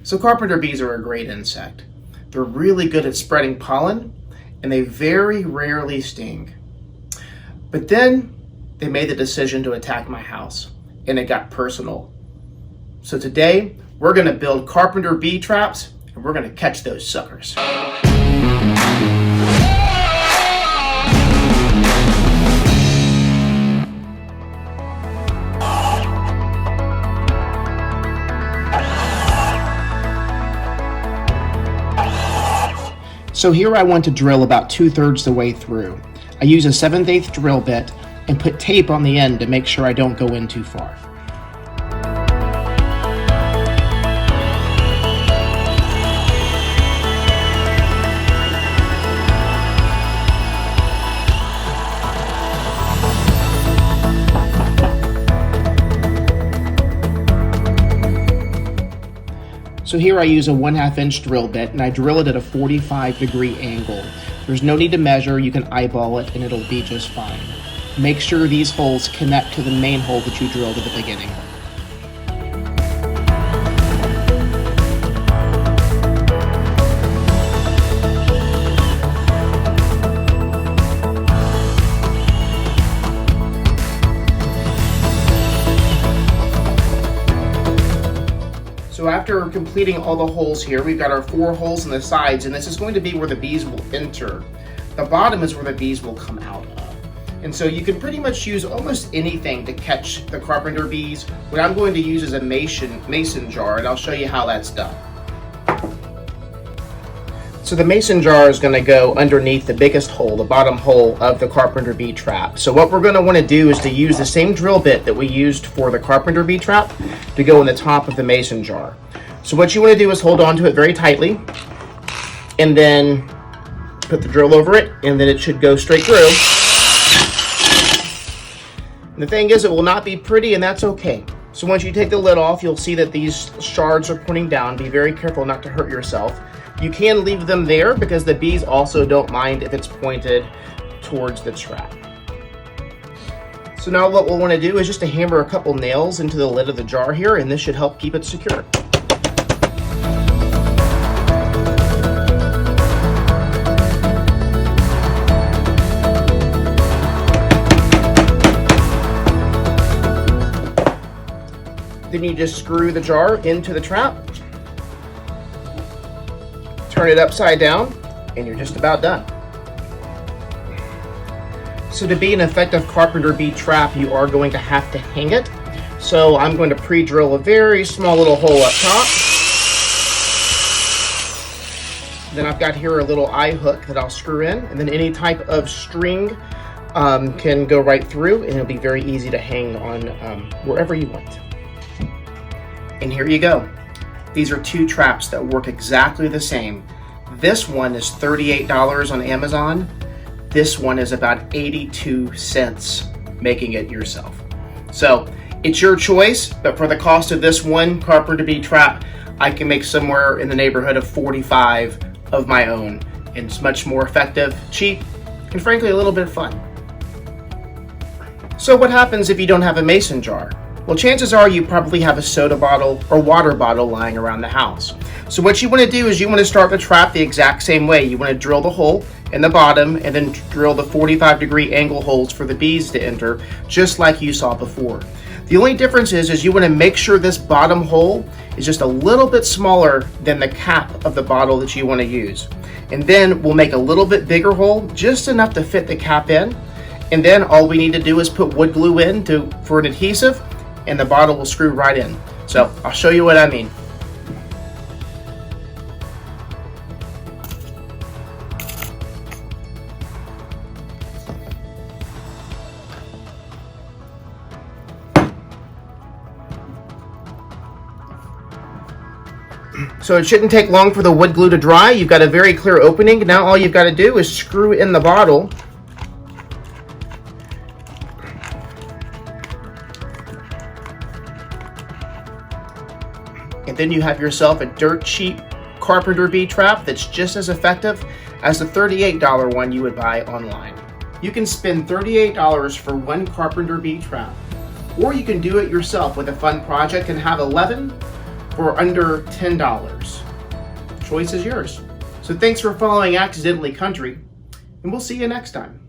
So carpenter bees are a great insect. They're really good at spreading pollen, and they very rarely sting. But then they made the decision to attack my house, and it got personal. So today, we're gonna build carpenter bee traps, and we're gonna catch those suckers. So here I want to drill about 2/3 the way through. I use a 7/8 drill bit and put tape on the end to make sure I don't go in too far. So here I use a 1/2 inch drill bit and I drill it at a 45-degree angle. There's no need to measure, you can eyeball it and it'll be just fine. Make sure these holes connect to the main hole that you drilled at the beginning. So after completing all the holes here, we've got our 4 holes in the sides, and this is going to be where the bees will enter. The bottom is where the bees will come out of. And so you can pretty much use almost anything to catch the carpenter bees. What I'm going to use is a mason jar, and I'll show you how that's done. So the mason jar is going to go underneath the biggest hole, the bottom hole of the carpenter bee trap. So what we're going to want to do is to use the same drill bit that we used for the carpenter bee trap to go in the top of the mason jar. So what you want to do is hold on to it very tightly and then put the drill over it, and then it should go straight through. And the thing is, it will not be pretty, and that's okay. So once you take the lid off, you'll see that these shards are pointing down. Be very careful not to hurt yourself. You can leave them there because the bees also don't mind if it's pointed towards the trap. So now what we'll want to do is just to hammer a couple nails into the lid of the jar here, and this should help keep it secure. Then you just screw the jar into the trap, turn it upside down, and you're just about done. So to be an effective carpenter bee trap, you are going to have to hang it. So I'm going to pre-drill a very small little hole up top. Then I've got here a little eye hook that I'll screw in, and then any type of string can go right through, and it'll be very easy to hang on wherever you want. And here you go. These are 2 traps that work exactly the same. This one is $38 on Amazon. This one is about 82 cents making it yourself. So it's your choice, but for the cost of this one carpenter bee trap, I can make somewhere in the neighborhood of 45 of my own. And it's much more effective, cheap, and frankly a little bit fun. So what happens if you don't have a mason jar? Well, chances are you probably have a soda bottle or water bottle lying around the house. So what you want to do is you want to start the trap the exact same way. You want to drill the hole in the bottom and then drill the 45-degree angle holes for the bees to enter, just like you saw before. The only difference is you want to make sure this bottom hole is just a little bit smaller than the cap of the bottle that you want to use. And then we'll make a little bit bigger hole, just enough to fit the cap in. And then all we need to do is put wood glue in for an adhesive, and the bottle will screw right in. So I'll show you what I mean. So it shouldn't take long for the wood glue to dry. You've got a very clear opening. Now all you've got to do is screw in the bottle. And then you have yourself a dirt cheap carpenter bee trap that's just as effective as the $38 one you would buy online. You can spend $38 for one carpenter bee trap, or you can do it yourself with a fun project and have 11 for under $10. Choice is yours. So thanks for following Accidentally Country, and we'll see you next time.